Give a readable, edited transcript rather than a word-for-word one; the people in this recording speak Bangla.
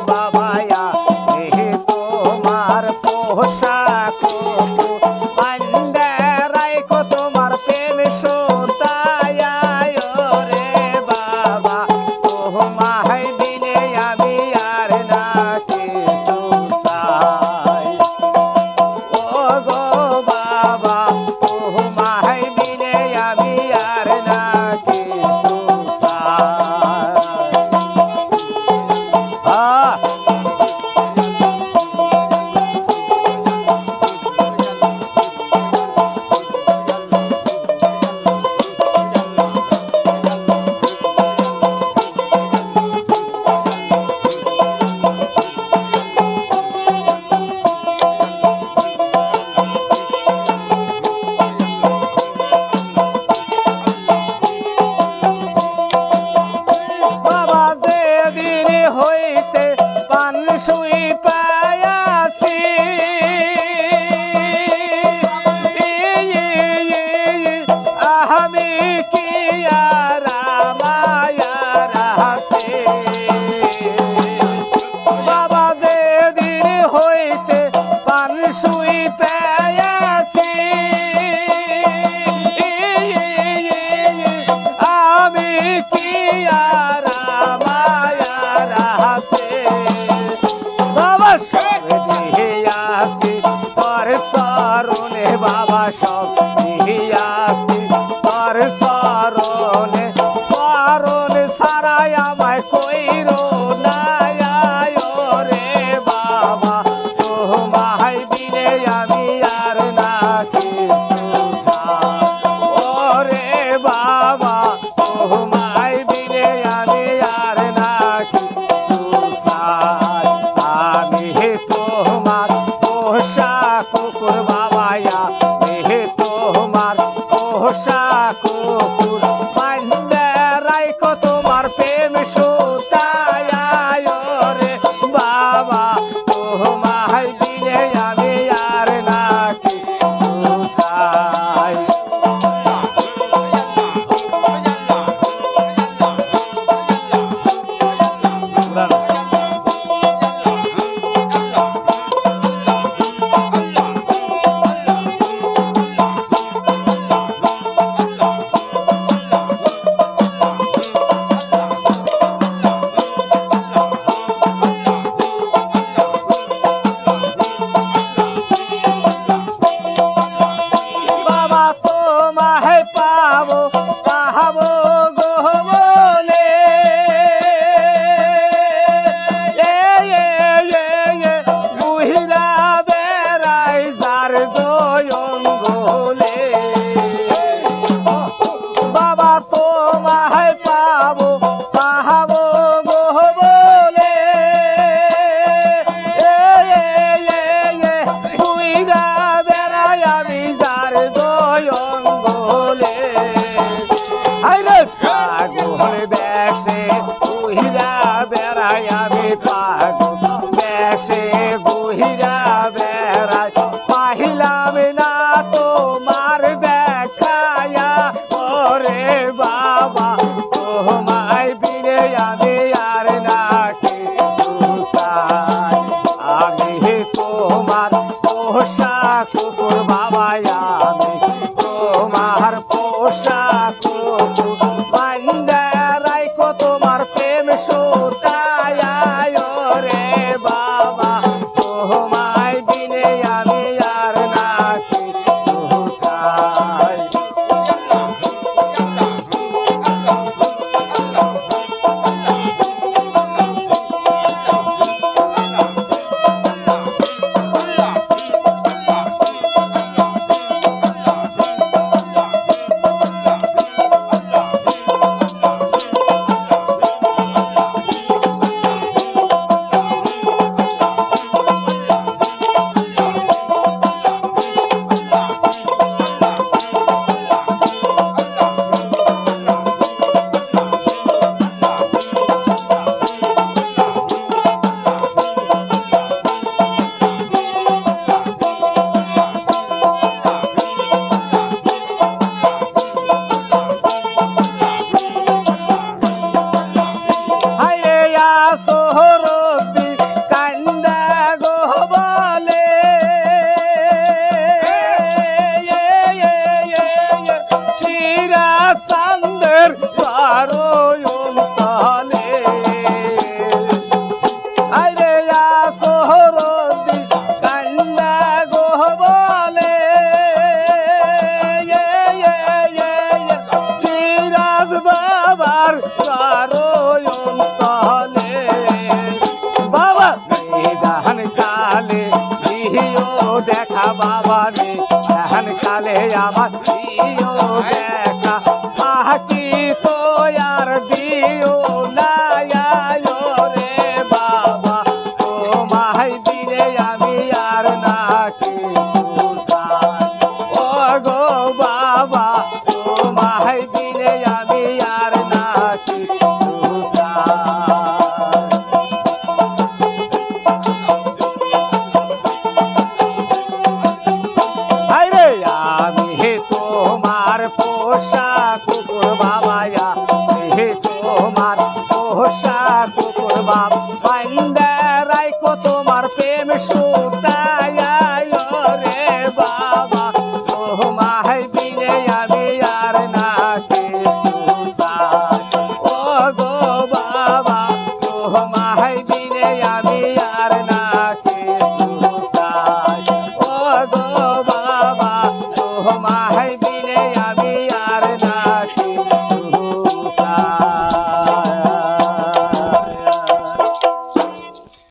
বাবায়া এ তোমার পোশাক বান্দা রাইখো তোমার প্রেম সুতায়া রে বাবা তোমায় বিনে আমি আর না কিছু চাই ও গো বাবা তোমায় বিনে আমি আর না কিছু চাই হইতে পান সুই পায়াছি আমি কি আর মায়ার হাতে বাবা যেদিন হইতে পান সুই পায়াছি আমি কি আর বাবা সব দিয়াছি তোর চরণে বাবা সব দিয়াছি তোর চরণে চরণ সারাই আমায় কইরো না রে বাবা তোমায় বিনে আমি আর না কিছু চাই ওরে বাবা তোমায় বিনে আমি আর না কিছু চাই আমি তোমার পোশাক কুকুর বাবায়া হে তোমার পোশাক কুকুর বান্দা রাইখো তোমার প্রেম সুতায়া রে বাবা তোমায় বিনে আমি আর না কিছু চাই পাহাবো গো বলে বুহিরা বেড়াই যার জয়ঙ্গলে বাবা তোমায় পাবো পাহাবো গো বলে বুহিরা বেড়াই আমি যার জয়ঙ্গলে পাগল বেশে বুহিরা বেড়াই আমি পাগল বেশে বুহিরা বেড়াই পাহিলাম না তোমার দেখায়া ওরে বাবা তোমায় বিনে আমি আর না কিছু চাই আমি তোমার পোশাক কুকুর বাবায়া আমি তোমার পোশাক কুকুর বান্দা রাইখো তোমার প্রেম সুতায়া রে বাবা তোমায় বিনে আমি আর না কিছু বাবা রে এখন কালে আমার দিও দেখা আকি তো আর দিও না রে বাবা তোমায় দিলে আমি আর না কিছু চাই ও গো বাবা তোমায় দিলে আমি আর না কিছু চাই আমি তোমার পোষা কুকুর বাবা, তোমার পোষা কুকুর বাবা